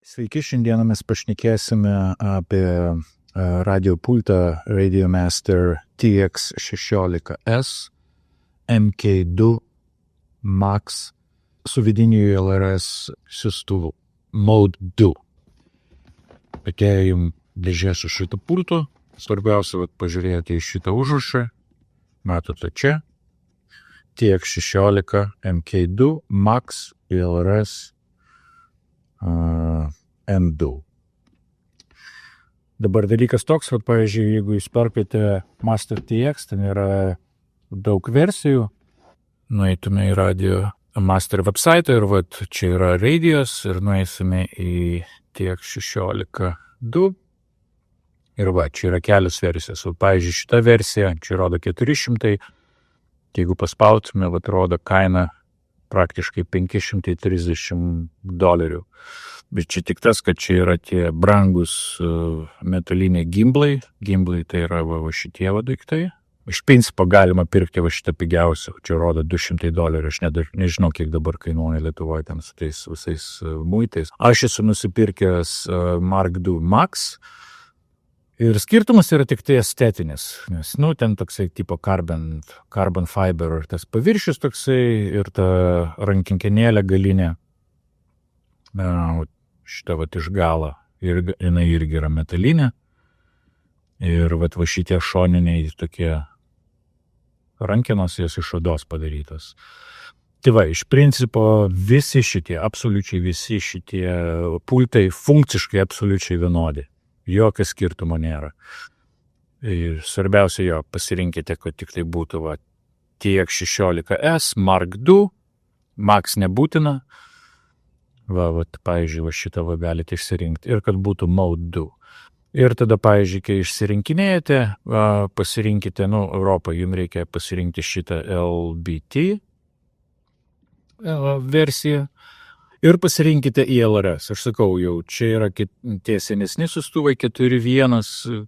Sveiki, šiandieną mes pašnekėsime apie radio pultą Radiomaster TX16S MK2 Max su vidiniu LRS siųstuvu Mode 2. Atėjo jums dėžė su šitą pultu. Svarbiausia, pažiūrėti į šitą užrašą. Matote čia. TX16 MK2 Max LRS M2. Dabar dalykas toks, kad, pavyzdžiui, jeigu jūs perkate Master TX, ten yra daug versijų, nueitume į Radio Master website ir čia yra radijos ir nueisime į TX16.2 ir čia yra kelios versijos. Pavyzdžiui, šita versija, čia rodo 400, jeigu paspautume, rodo kaina praktiškai $530. Bet čia tik tas, kad čia yra tie brangus metaliniai gimblai. Gimblai tai yra šitie daiktai. Iš principo galima pirkti šitą pigiausią. Čia rodo $200. Aš nežinau, kiek dabar kainuoja Lietuvoje ten su tais visais muitais. Aš esu nusipirkęs Mark II Max. Ir skirtumas yra tik tai estetinis, nes, ten toksai tipo carbon fiber, ir tas paviršius toksai, ir ta rankinkenėlė galinė, šita iš galo, ir jinai irgi yra metalinė, ir šitie šoniniai tokie rankenos, jas iš odos padarytos. Tai iš principo absoliučiai visi šitie pultai funkciškai absoliučiai vienodi. Jokio skirtumo nėra. Ir svarbiausia pasirinkite, kad tik tai būtų TX16S, Mark II, Max nebūtina. Pavyzdžiui, šitą galite išsirinkti. Ir kad būtų Mode 2. Ir tada, pavyzdžiui, kai išsirinkinėjate, pasirinkite, Europoje jums reikia pasirinkti šitą LBT versiją. Ir pasirinkite į LRS. Aš sakau, čia yra tie senesni siųstuvai 4.1,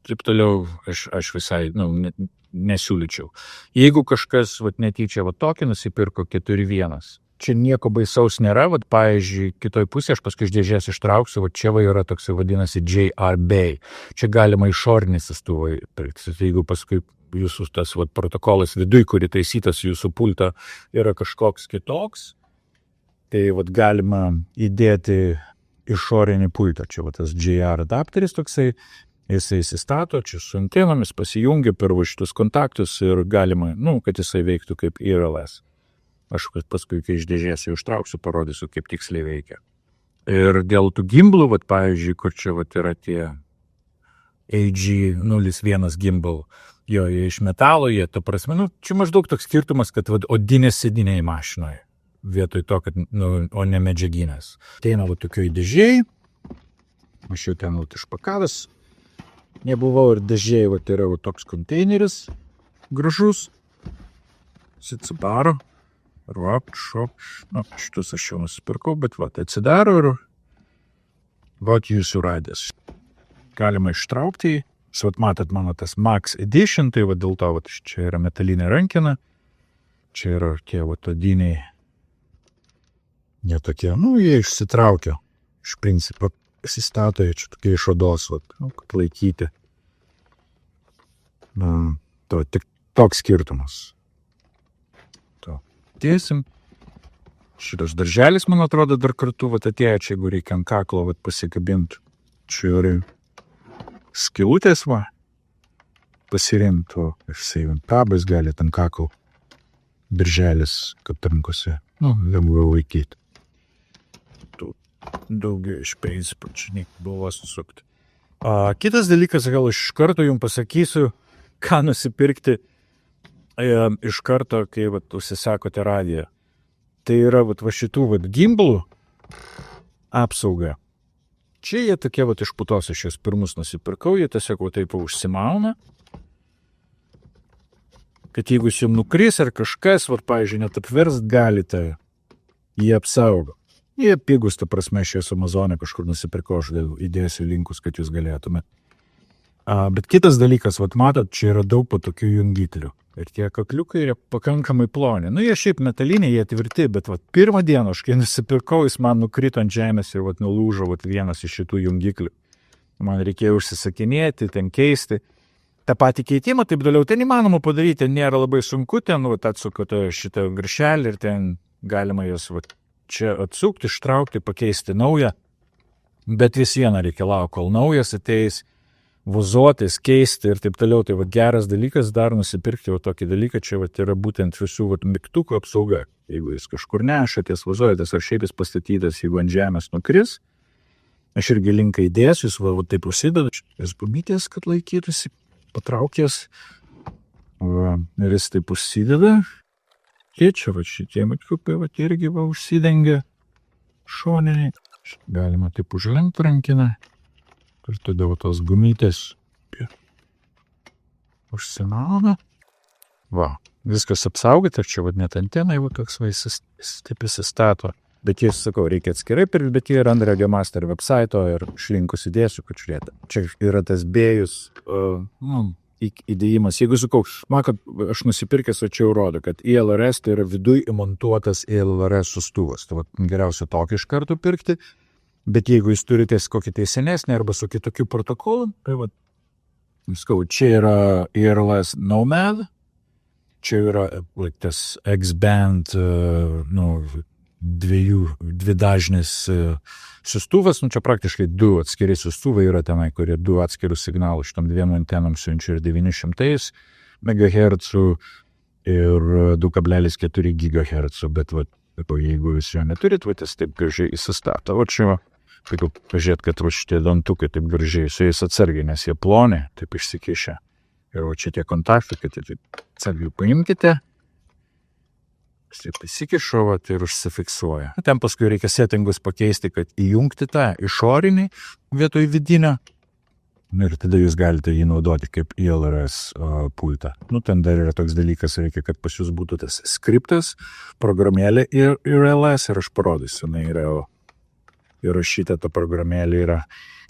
taip toliau, aš visai nesiūlyčiau. Jeigu kažkas netyčia tokį nusipirko 4.1, čia nieko baisaus nėra, pavyzdžiui, kitoj pusėje aš paskui iš dėžės ištrauksiu, čia yra toks vadinasi JR Bay. Čia galima išorinį siųstuvą pirkti. Jeigu paskui jūsų tas protokolas viduj, kurį taisytas jūsų pultą, yra kažkoks kitoks, tai galima įdėti išorinį pultą. Čia tas JR adapteris toksai, jisai įsistato, čia su antenomis pasijungia per šitus kontaktus ir galima, kad jisai veiktų kaip IRLS. Aš paskui, kai iš dėžės jau ištrauksiu, parodysiu, kaip tiksliai veikia. Ir dėl tų gimblų, pavyzdžiui, kur čia yra tie AG01 gimbal, jie iš metalo, ta prasme, čia maždaug toks skirtumas, kad odinės sėdiniai mašinoje. Vietoj to, kad, o ne medžiaginės. Ateina tokioj dėžėjai, aš jau ten išpakavęs, nebuvau ir dėžėjai, yra toks konteineris gražus, atsidaro, šitus aš jau nusipirkau, bet atsidaro ir jūsų radęs. Galima ištraukti, matot mano tas Max Edition, tai dėl to, čia yra metalinė rankena, čia yra tie odiniai. Jie tokie, jie išsitraukia, iš principo, įsistato, čia tokie iš odos, kad laikyti. Tik toks skirtumas. Tiesim. Šitas darželis, man atrodo, dar kartu, atėjo, čia jeigu reikia ant kaklo, pasikabinti. Čia yra skilutės, pasirimti, savint tabas galite ant kaklo. Birželis, kad rankose, lengviau laikyti. Daugiau iš principų, čia buvo susukti. Kitas dalykas, gal iš karto jums pasakysiu, ką nusipirkti iš karto, kai užsisakote radiją. Tai yra šitų gimbalų apsauga. Čia jie tokie iš putos, aš juos pirmus nusipirkau, jie tiesiog taip užsimauna, kad jeigu jums nukris ar kažkas, pavyzdžiui, net apverst galite, jie apsaugo. Jie pigus, ta prasme, aš esu Amazone kažkur nusipirkau, aš įdėsiu linkus, kad jūs galėtumėte. Bet kitas dalykas, vat matot, čia yra daug tokių jungiklių. Ir tie kakliukai yra pakankamai ploni. Nu, jie šiaip metaliniai, jie tvirti, bet vat pirmą dieną, aš kai nusipirkau, jis man nukrito ant žemės ir vat nulūžo vat vienas iš šitų jungiklių. Man reikėjo užsisakinėti, ten keisti. Ta patį keitimą, taip toliau, ten įmanoma padaryti, nėra labai sunku, ten vat atsukote šitą viršelį ir ten galima jos vat čia atsukti, ištraukti, pakeisti naują. Bet vis viena reikia laukti, kol naujas ateis, vozuotis, keisti ir taip toliau. Tai vat geras dalykas dar nusipirkti va tokį dalyką, čia vat yra būtent visų vat mygtukų apsauga. Jeigu jis kažkur nešatės, vozuojatės ar šiaip jis pastatytas, jeigu ant žemės nukris, aš irgi linką įdėsiu, jis va taip užsideda, jis pamytės, kad laikytųsi, patraukės ir jis taip užsideda. Čia va šitie mygtukai va irgi va užsidengia šoniniai. Galima taip užlenkti rankiną. Ir tada tos gumytės užsimauna. Va, viskas apsaugoti, ir čia net antenai, va toks vaisas taip įsistato. Bet jie, sakau, reikia atskirai pirkti, bet jie yra ant Radiomaster website'o ir šlinkus įdėsiu, kad žiūrėtų. Čia yra tas bėjus įdėjimas. Jeigu sakau, kad aš nusipirkęs, o čia jau rodo, kad ILRS tai yra viduj įmontuotas ILRS sustuvas. Tai va, geriausia tokį iš karto pirkti. Bet jeigu jūs turite kokį tai senesnį arba su kitokiu protokolu, tai va, skau, čia yra IRLS Nomad, čia yra tas X-band, dvidažnis siųstuvas, čia praktiškai du atskiri siųstuvai yra tenai, kurie du atskirus signalus šitom dviem antenom siunčia ir 900 MHz ir 2,4 GHz, bet va, jeigu jūs jo neturit, va, jis taip gražiai įsistato. O čia va, pažiūrėt, kad va šitie dantukai taip gražiai, su jais atsargiai, nes jie ploni, taip išsikišę. Ir va čia tie kontaktai, kad jie taip atsargiai paimkite, jis taip įsikišo, va, ir užsifiksuoja. Ten paskui reikia settingus pakeisti, kad įjungti tą išorinį vietoj vidinio. Ir tada jūs galite jį naudoti kaip ILRS pultą. Ten dar yra toks dalykas, reikia, kad pas jūs būtų tas skriptas, programėlė ir ILRS, ir aš parodysiu. Jinai yra įrašyta, ta programėlė yra,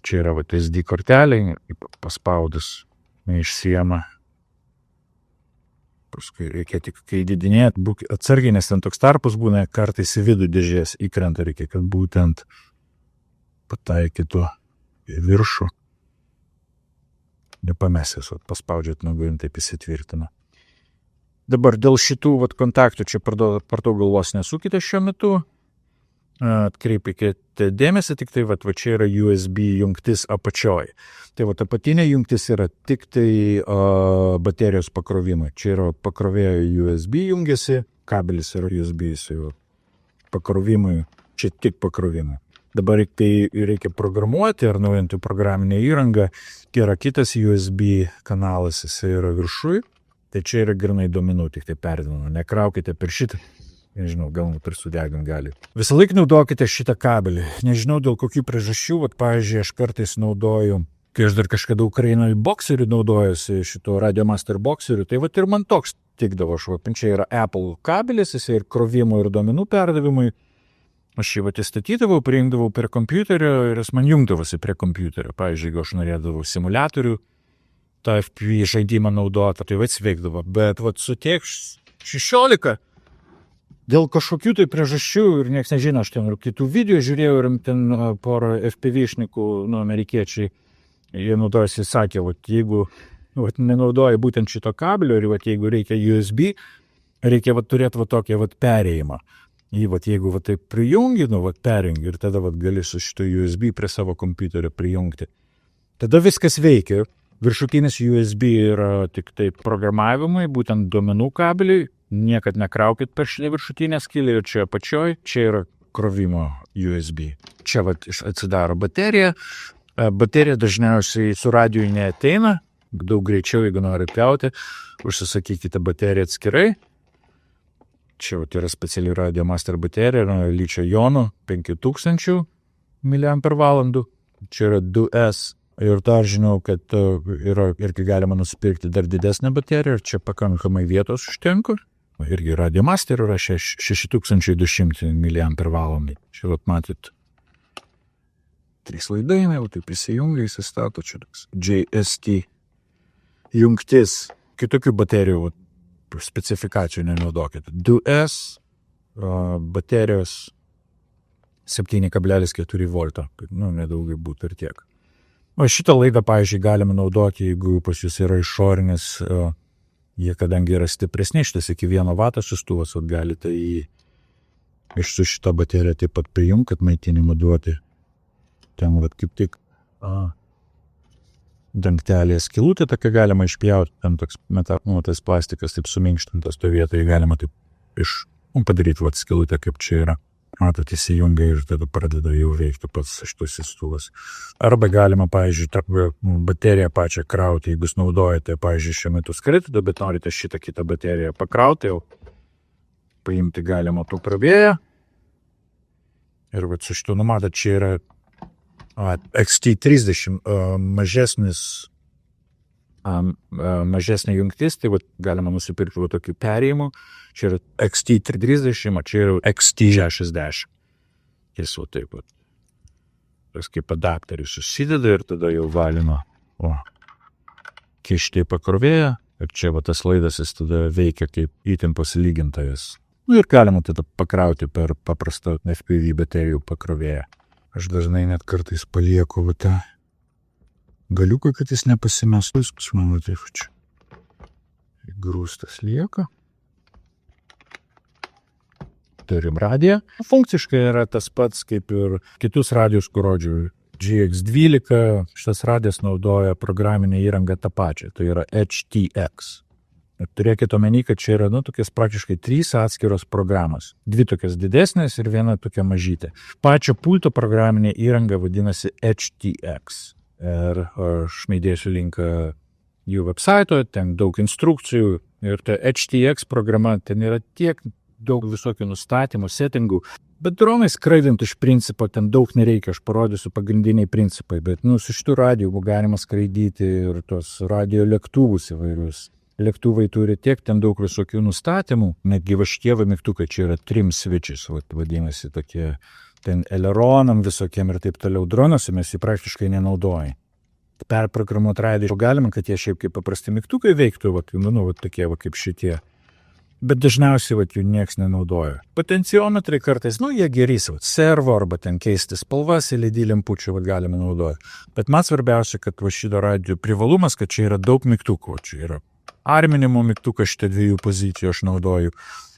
čia yra SD kortelė, paspaudus išsiema. Paskui reikia tik, kai didinėt, būk atsargiai, nes ten toks tarpus būna, kartais į vidų dėžės įkrenta, reikia, kad būtent pataikytų į viršų. Nepamesės, paspaudžiat nagujim, taip įsitvirtina. Dabar dėl šitų kontaktų čia per daug galvos nesukite šiuo metu. Atkreipkite dėmesį, tik tai va čia yra USB jungtis apačioj. Tai va apatinė jungtis yra tik tai baterijos pakrovimai. Čia yra pakrovėjo USB jungiasi, kabelis yra USB pakrovimui, čia tik pakrovimai. Dabar kai reikia programuoti ar naujinti programinę įrangą, yra kitas USB kanalas, jis yra viršui, tai čia yra grynai duomenų, tik tai perdinama. Nekraukite per šitą, nežinau, gal per sudegant gali. Visą laiką naudokite šitą kabelį. Nežinau dėl kokių priežasčių, pavyzdžiui, aš kartais naudoju, kai aš dar kažkada Ukrainoje bokserių naudojusi, šito Radiomaster bokserių, tai ir man toks tikdavo, čia yra Apple kabelis, jis ir krovimo ir duomenų perdavimui. Aš jį įstatydavau, priimdavau prie kompiuterio ir jis man jungdavosi prie kompiuterio. Pavyzdžiui, jeigu aš norėdavau simuliatorių, tą FPV žaidimą naudoti, tai veikdavo. Bet su tiek 16, dėl kažkokių tai priežasčių ir nieks nežino, aš ten ir kitų video žiūrėjau ir ten porą FPV-šnikų, amerikiečiai, jie naudojasi, sakė, jeigu nenaudoja būtent šito kabelio ir jeigu reikia USB, reikia turėti tokį perėjimą. Jeigu taip prijungi, perjungi ir tada gali su šito USB prie savo kompiuterio prijungti. Tada viskas veikia. Viršutinis USB yra tik tai programavimai, būtent duomenų kabeliai. Niekad nekraukit per šitą viršutinę skylę ir čia apačioj, čia yra krovimo USB. Čia atsidaro baterija. Baterija dažniausiai su radiju neateina. Daug greičiau, jeigu nori pjauti, užsisakykite bateriją atskirai. Čia yra speciali Radiomaster baterija, ličio jonų 5000 mAh, čia yra 2S ir dar žinau, kad yra irgi galima nusipirkti dar didesnę bateriją ir čia pakankamai vietos užtenka. Irgi Radiomaster yra 6200 mAh. Čia matyt, 3 laidai, jau taip įsijungia, įsistato čia toks JST jungtis. Kitokių baterijų specifikacijų nenaudokite. 2S baterijos 7,4 volto, nedaugai būtų ir tiek. O šitą laidą, pavyzdžiui, galime naudoti, jeigu pas jūs yra išorinis, jie kadangi yra stipresni, šitas iki 1 vatą siųstuvas, galite iš su šitą bateriją taip pat prijungti, kad maitinimą duoti. Ten kaip tik dangtelėje skylutė tokia galima išpjauti, ten toks tas plastikas taip suminkštintas to vietoje, galima taip padaryti skylutę, kaip čia yra. Matot, įsijungia ir tada pradeda jau veikti pats šitas siųstuvas. Arba galima, pavyzdžiui, bateriją pačią krauti, jeigu jūs naudojate, pavyzdžiui, šiuo metu skraidyti, bet norite šitą kitą bateriją pakrauti, jau paimti galima pakrovėją. Ir su šitu numatot, čia yra XT30 mažesnė jungtis, tai galima nusipirkti tokių perėjimų. Čia yra XT30, o čia yra XT60. Jis taip pat. Tas kaip adapterius susideda ir tada jau valima kišti į pakrovėją. Ir čia tas laidas jis tada veikia kaip įtampos lygintojas. Ir galima tada pakrauti per paprastą FPV baterijų pakrovėją. Aš dažnai net kartais palieku tą galiuką, kad jis nepasimestų. Viskas, man taip čia. Grūstas lieka. Turim radiją. Funkciškai yra tas pats kaip ir kitus radijus, kur rodžiu. GX12, šitas radijas naudoja programinę įrangą tą pačią. Tai yra HTX. Ir turėkite omeny, kad čia yra tokias praktiškai 3 atskiros programos. 2 tokias didesnės ir 1 tokia mažytė. Pačio pulto programinė įranga vadinasi HTX. Ir aš įdėsiu linką jų website, ten daug instrukcijų. Ir ta HTX programa, ten yra tiek daug visokių nustatymų, settingų. Bet dronai skraidant iš principo ten daug nereikia, aš parodysiu pagrindiniai principai. Bet su šitų radijų galima skraidyti ir tos radio lėktuvus įvairius. Lėktuvai turi tiek ten daug visokių nustatymų, netgi šitie mygtukai, čia yra trim switches, vadinasi tokie ten eleronam visokiem ir taip toliau. Dronuose mes jį praktiškai nenaudojame. Perprogramuoti radiją galima, kad jie šiaip kaip paprasti mygtukai veiktų, tokie kaip šitie. Bet dažniausiai jų nieks nenaudoja. Potenciometrai kartais, jie gerys, servo arba ten keisti spalvas į LED lempučių galime naudoti. Bet man svarbiausia, kad šito radijo privalumas, kad čia yra daug mygtukų, čia yra arminimo mygtukas, šitą 2 pozicijų aš naudoju.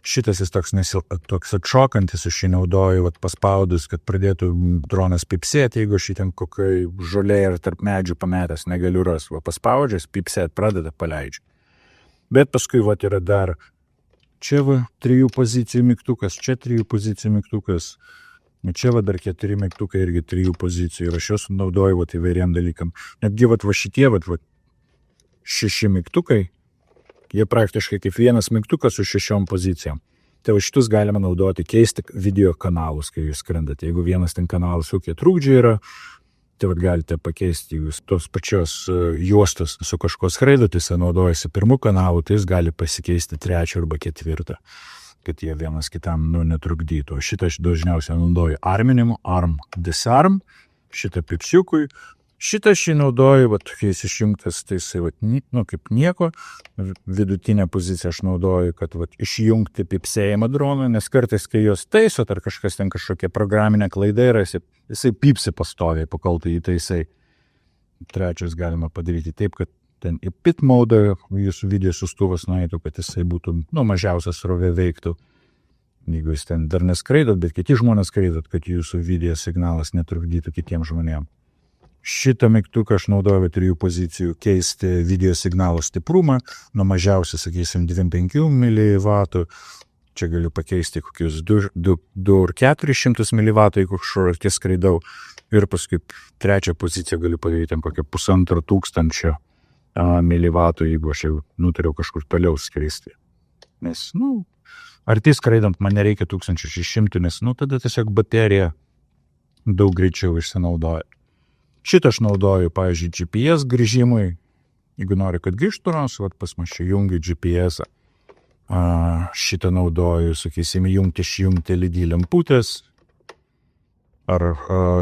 Šitas jis toks atšokantis, aš jį naudoju paspaudus, kad pradėtų dronas pipsėti, jeigu aš jį ten kokiai žolė ir tarp medžių pametęs negaliu ras, paspaudžias, pipsėti pradeda, paleidžia. Bet paskui yra dar čia 3 pozicijų mygtukas, čia 3 pozicijų mygtukas, čia dar 4 mygtukai irgi 3 pozicijų ir aš juos naudoju įvairiam dalykam. Netgi šitie 6 mygtukai, jie praktiškai kaip vienas mygtukas su 6 pozicijom. Tai šitus galima naudoti, keisti video kanalus, kai jūs skrendate. Jeigu vienas ten kanalas kokie trūkdžiai yra, tai galite pakeisti, jūs tos pačios juostos su kažko skraidote, jis naudojasi 1 kanalu, tai jis gali pasikeisti 3 arba 4, kad jie vienas kitam netrukdytų. Šitą aš dažniausiai naudoju arminimu, arm, disarm, šitą pipsiukui. Šitą aš jį naudoju, tokiais išjungtas, tai jisai, kaip nieko. Vidutinę poziciją aš naudoju, kad išjungti pipsėjimą droną, nes kartais, kai jos taisot, ar kažkas ten kažkokia programinė klaida yra, jisai pipsi pastoviai, pakol tai įtaisai. Trečias galima padaryti taip, kad ten į pit mode jūsų video siųstuvas nueitų, kad jisai būtų, mažiausias srovė veiktų. Jeigu jūs ten dar neskraidot, bet kiti žmonės skraidot, kad jūsų video signalas netrukdytų kitiems žmonėms. Šitą mygtuką aš naudoju 3 pozicijų keisti video signalo stiprumą, nuo mažiausiai, sakysim, 2,5 mW. Čia galiu pakeisti kokius 2,400 mW, jeigu kažkur skraidau. Ir paskui 3 poziciją galiu padaryti kokią 1500 mW, jeigu aš jau nutariau kažkur toliau skristi. Nes, arti skraidant man nereikia 1600, nes, tada tiesiog baterija daug greičiau išsinaudoja. Šitą aš naudoju, pavyzdžiui, GPS grįžimui. Jeigu nori, kad grįžtų, pas mus čia jungiu GPS-ą. Šitą naudoju, sakysim, išjungti LED lemputės. Ar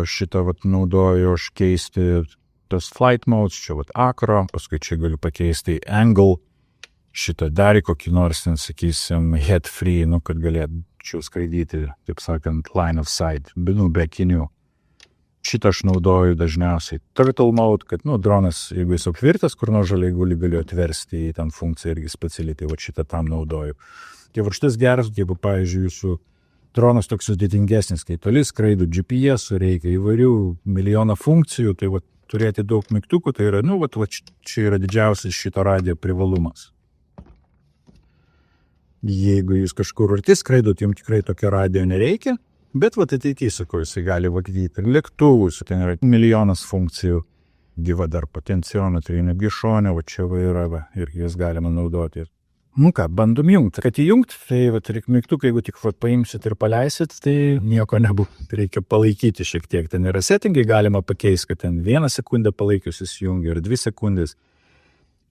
šitą vat naudoju aš keisti tas flight modes, čia vat acro, paskui čia galiu pakeisti angle, šitą dar į kokį nors, sakysim, head free, kad galėčiau skraidyti, taip sakant, line of sight, be akinių. Šitą aš naudoju dažniausiai turtle mode, kad, dronas, jeigu jis apvirtas, kur nors žaliai galiu atversti į ten funkciją irgi specialiai, tai šitą tam naudoju. Tai šitas geras, jeigu, pavyzdžiui, jūsų dronas toks sudėtingesnis, kai toli skraido GPS, reikia įvairių milijoną funkcijų, tai turėti daug mygtukų, tai yra, čia yra didžiausias šito radijo privalumas. Jeigu jūs kažkur arti skraidot, jums tikrai tokio radijo nereikia, bet ateityje, sakau, jisai gali valdyti ir lėktuvus, ten yra milijonas funkcijų, gyva dar potencijometrai, netgi šone, čia yra, ir jas galima naudoti. Bandom jungti. Kad įjungti, tai reikia mygtuką, jeigu tik paimsit ir paleisit, tai nieko nebus. Reikia palaikyti šiek tiek. Ten yra settingai, galima pakeisti, kad ten 1 sekundę palaikius įsijungia ir 2 sekundės.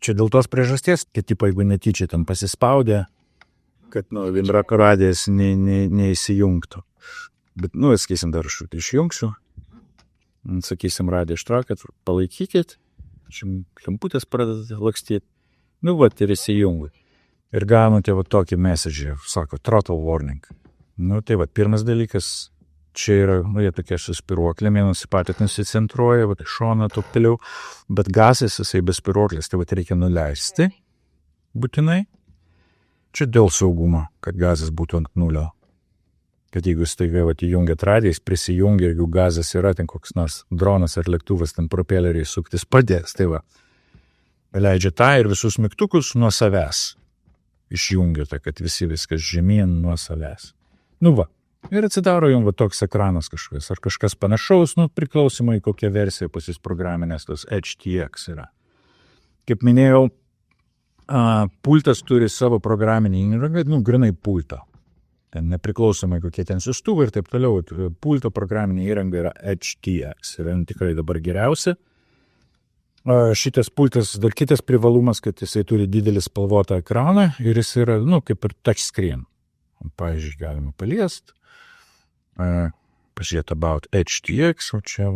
Čia dėl tos priežasties, kad jeigu netyčia ten pasispaudė, kad vinrako radijas neįsijungtų. Bet, sakysim, dar aš išjungsiu. Sakysim, radiją ištraukit, palaikykit. Lemputės pradeda lakstyti. Ir įsijungi. Ir gaunate tokį message, sako, throttle warning. Tai pirmas dalykas, čia yra, jie tokie suspiruoklė, patys nusicentruoja, šoną topteliau, bet gazas jisai be spiruoklės, tai reikia nuleisti būtinai. Čia dėl saugumo, kad gazas būtų ant nulio. Kad jeigu staiga įjungiat radiją, jis prisijungia, jeigu gazas yra, ten koks nors dronas ar lėktuvas, ten propeleriai suktis padės, tai leidžia tą ir visus mygtukus nuo savęs. Išjungiate, kad visi viskas žemyn nuo savęs. Ir atsidaro jums toks ekranas kažkas, ar kažkas panašaus, priklausomai kokia versija pas jūs programinės, tos HTX yra. Kaip minėjau, pultas turi savo programinį įrangą, grinai pultą. Ten nepriklausomai kokie ten siųstuvai ir taip toliau, pulto programinė įranga yra HTX, yra tikrai dabar geriausia. Šitas pultas, dar kitas privalumas, kad jisai turi didelį spalvotą ekraną ir jis yra, kaip ir touchscreen. Pavyzdžiui, galima paliest, pažiūrėti about HTX, o čia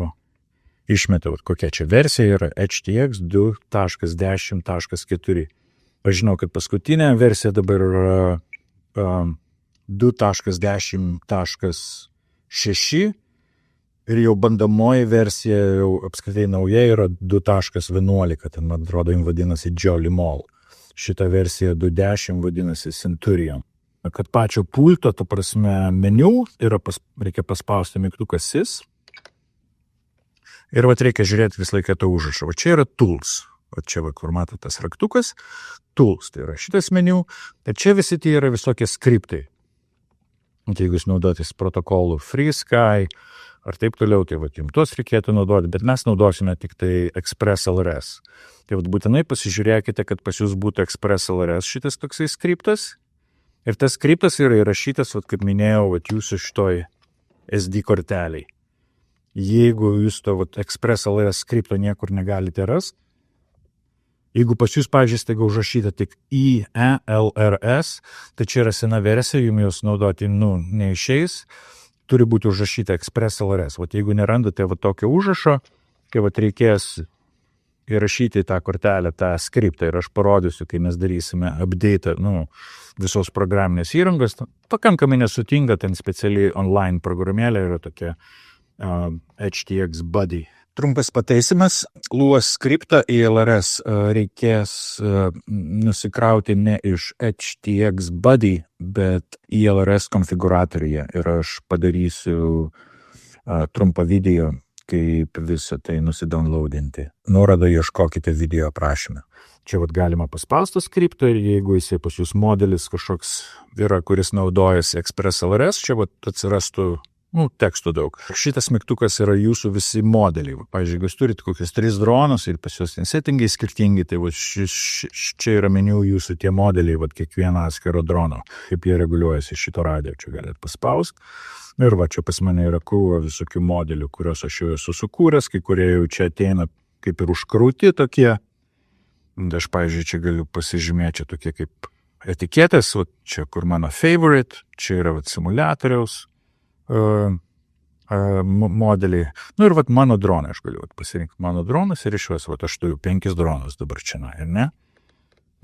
išmeta, kokia čia versija yra HTX 2.10.4. Aš žinau, kad paskutinė versija dabar yra 2.10.6 ir jau bandomoji versija, jau apskritai nauja yra 2.11, ten, man atrodo, jums vadinasi Jolly Mall. Šita versija 2.10 vadinasi Centurion. Kad pačio pulto, to prasme, meniu reikia paspausti mygtuką SIS ir reikia žiūrėti visą laiką tą užrašą. Čia yra Tools. Čia, kur mato tas raktukas, Tools, tai yra šitas meniu. Tai čia visi tie yra visokie skriptai. Jeigu jūs naudotės protokolų FreeSky ar taip toliau, tai jums tuos reikėtų naudoti, bet mes naudosime tik tai ExpressLRS. Tai būtinai pasižiūrėkite, kad pas jūs būtų ExpressLRS šitas toksai skriptas. Ir tas skriptas yra įrašytas, kaip minėjau, jūsų šitoj SD korteliai. Jeigu jūs to ExpressLRS skripto niekur negalite rasti, jeigu pas jūs, pavyzdžiui, staiga užrašyta tik IELRS, tai čia yra sena versija, jums jos naudoti, neišeis, turi būti užrašyta ExpressLRS. Jeigu nerandate tokio užrašo, kai reikės įrašyti tą kortelę, tą skriptą ir aš parodysiu, kai mes darysime update, visos programinės įrangos, pakankamai nesutinga, ten specialiai online programėlė yra tokia HTX Buddy. Trumpas pataisimas, Lua skriptą ILRS reikės nusikrauti ne iš HTX Buddy, bet ILRS konfiguratoriuje ir aš padarysiu trumpą video, kaip visą tai nusidownloadinti. Nuorodą ieškokite video aprašyme. Čia galima paspausti skriptą ir jeigu jisai pas jūs modelis kažkoks yra, kuris naudojasi ExpressLRS, čia atsirastų tekstų daug. Šitas mygtukas yra jūsų visi modeliai. Pavyzdžiui, jeigu jūs turite kokius 3 dronus ir pas jūs settingai skirtingi, tai čia yra meniu jūsų tie modeliai, kiekvieną atskiro drono, kaip jie reguliuojasi šito radijo. Čia galite paspausti. Ir čia pas mane yra krūva visokių modelių, kuriuos aš jau esu sukūręs, kai kurie jau čia ateina kaip ir užkrauti tokie. Aš, pavyzdžiui, čia galiu pasižymėti čia tokie kaip etiketės, čia kur mano favorite, čia yra simuliatoriaus modeliai. Nu ir vat mano droną, aš galiu pasirinkti mano dronus ir iš juos, vat aš turiu 5 dronus dabar čia, ir ne?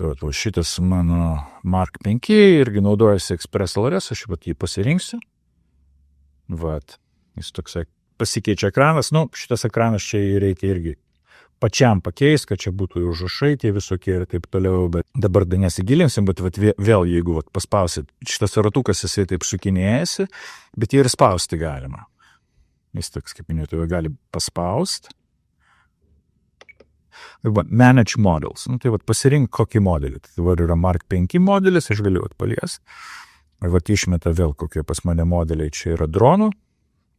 Vat šitas mano Mark 5 irgi naudojasi Express LRS, aš vat jį pasirinksiu. Vat, jis toksai pasikeičia ekranas, nu šitas ekranas čia reikia irgi pačiam pakeisti, kad čia būtų užrašai tie visokie ir taip toliau, bet dabar nesigilinsim, bet vėl, jeigu paspausit, šitas ratukas jisai taip sukinėjasi, bet jį ir spausti galima. Jis toks, kaip minėjau, gali paspausti. Manage models. Nu, tai pasirink kokį modelį. Tai yra Mark 5 modelis, aš galiu paliesti. Išmeta vėl kokie pas mane modeliai, čia yra dronų.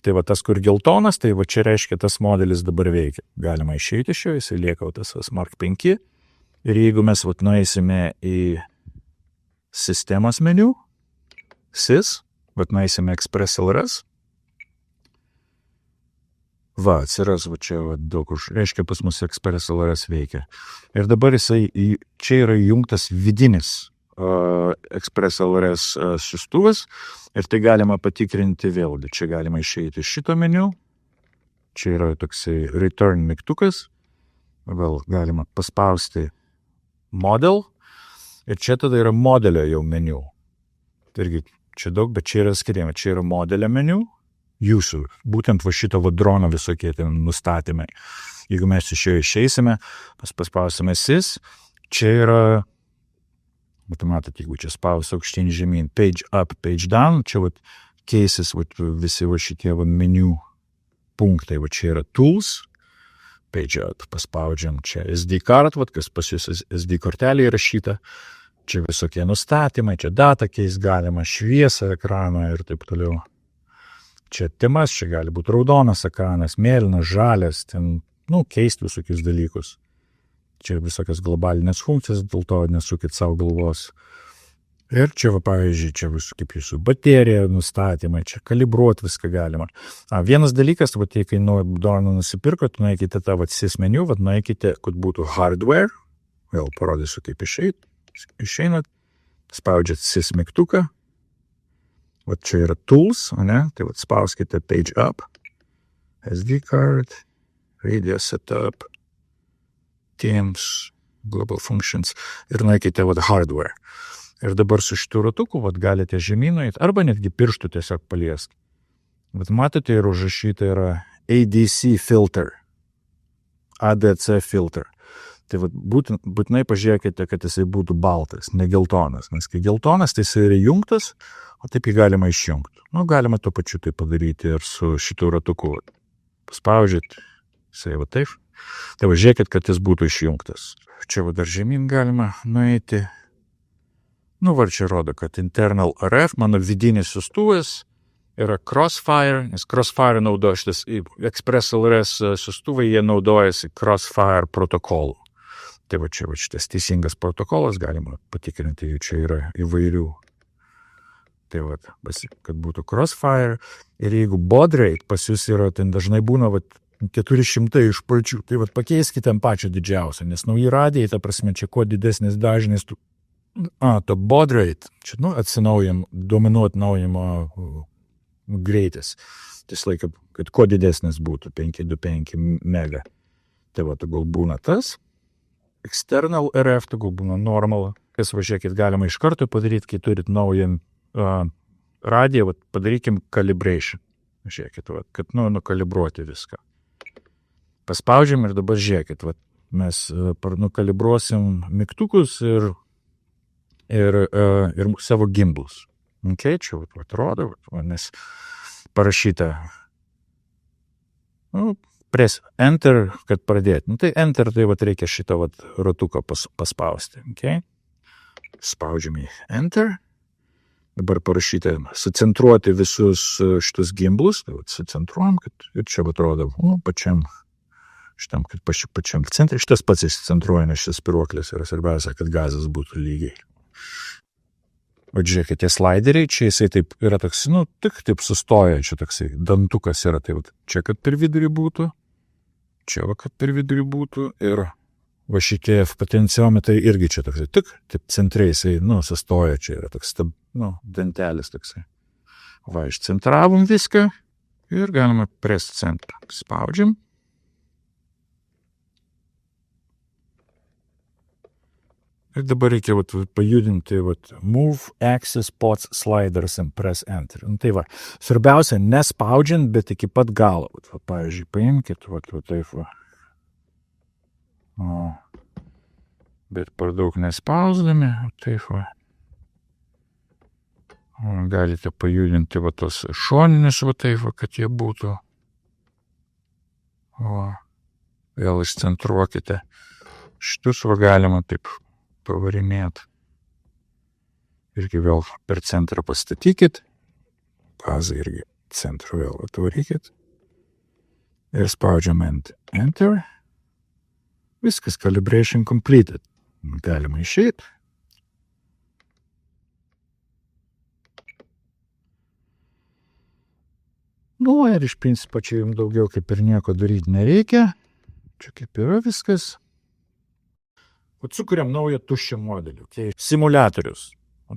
Tai tas, kur geltonas, tai čia reiškia, tas modelis dabar veikia. Galima išeiti iš jo, jisai lieka tas Mark 5. Ir jeigu mes nueisime į sistemos meniu, SIS, nueisime Express LRS, atsiras, čia daug už, reiškia, pas mus Express LRS veikia. Ir dabar jisai, čia yra įjungtas vidinis Express LRS siųstuvas ir tai galima patikrinti vėlgi. Čia galima išeiti iš šito meniu. Čia yra toksai return mygtukas. Vėl galima paspausti model ir čia tada yra modelio jau meniu. Tai irgi čia daug, bet čia yra skiriama. Čia yra modelio meniu. Jūsų, būtent šito drono visokie ten nustatymai. Jeigu mes iš jo išeisime, paspausime SIS, čia yra matot, jeigu čia spausiu aukštyn žemyn, page up, page down, čia keisis visi šitie meniu punktai, čia yra tools, page up, paspaudžiam čia SD card, kas pas jūs SD kortelė įrašyta, čia visokie nustatymai, čia data keis galima, šviesą ekraną ir taip toliau. Čia temas, čia gali būti raudonas ekranas, mėlynas, žalias, ten, keisti visokius dalykus. Čia visokias globalinės funkcijas, dėl to nesukit savo galvos. Ir čia, pavyzdžiui, čia kaip jūsų baterija nustatymai, čia kalibruoti viską galima. Vienas dalykas, kai droną nusipirkot, nueikite tą SIS meniu, nueikite, kad būtų hardware, vėl parodysiu, kaip išeinat, spaudžiat SIS mygtuką, čia yra tools, tai spauskite page up, SD card, radio setup, Teams, Global Functions ir nueikite hardware. Ir dabar su šitų ratuku galite žemynuoti arba netgi pirštų tiesiog paliesti. Matote, ir užrašyta yra ADC filter, ADC filter. Tai būtinai pažiūrėkite, kad jisai būtų baltas, ne geltonas. Nes kai geltonas, tai jisai yra jungtas, o taip jį galima išjungti. Galima tuo pačiu tai padaryti ir su šitų ratuku. Paspaudžiat, jisai taip. Tai žiūrėkit, kad jis būtų išjungtas. Čia dar žemyn galima nueiti. Čia rodo, kad internal RF, mano vidinis siųstuvas, yra Crossfire, nes Crossfire naudoja šitas Express LRS siųstuvai, jie naudojasi Crossfire protokolu. Tai čia šitas teisingas protokolas, galima patikrinti, čia yra įvairių. Tai kad būtų Crossfire. Ir jeigu baud rate pas jūs yra, ten dažnai būna 400 iš pradžių, tai pakeiskite ant pačio didžiausio, nes nauji radijai, ta prasme, čia kuo didesnis dažnis, to baud rate, čia, atsinaujam, dominuot naujimo greitis. Tas laikas, kad kuo didesnis būtų, 525 mega. Tai gal būna tas, external RF, tai gal būna normal. Kas važiuokit, galima iš karto padaryti, kai turit naują radiją, padarykim calibration. Žiūrėkit, kad nukalibruoti viską. Paspaudžiam ir dabar žiūrėkit, mes nukalibruosim mygtukus ir savo gimbalus. Čia atrodo, nes parašyta, press enter, kad pradėti. Tai enter, tai reikia šitą ratuką paspausti. Spaudžiam į enter. Dabar parašyta sucentruoti visus šitus gimbalus. Tai sucentruojam, kad ir čia atrodo, pačiam centre. Šitas pats įsicentruoja, nes šitas spiruoklis yra svarbiausia, kad gazas būtų lygiai. Žiūrėkit, tie slideriai, čia jisai taip yra toks, tik taip sustoja, čia toksai dantukas yra, tai čia, kad per vidurį būtų, čia, kad per vidurį būtų, ir šitie potenciometrai irgi čia toksai, tik taip centre jisai, sustoja, čia yra toks, dantelis toksai. Išcentravom viską Ir galima press centrą. Spaudžiam. Ir dabar reikia pajudinti move axis spots sliders and press enter. Tai va, svarbiausia, nespaudžiant, bet iki pat galo. Pavyzdžiui, paimkit, taip va. Bet per daug nespausdami, taip va. Galite pajudinti tos šoninius, taip va, kad jie būtų. Vėl išcentruokite. Šitus va galima taip pavarinėt. Irgi vėl per centrą pastatykit. Bazą irgi centrą vėl atvarykit. Ir spaudžiam enter. Viskas, calibration completed. Galima išeiti. Ir iš principo čia jums daugiau kaip ir nieko daryti nereikia. Čia kaip yra viskas. Sukuriam naują tuščią modelį. Simuliatorius.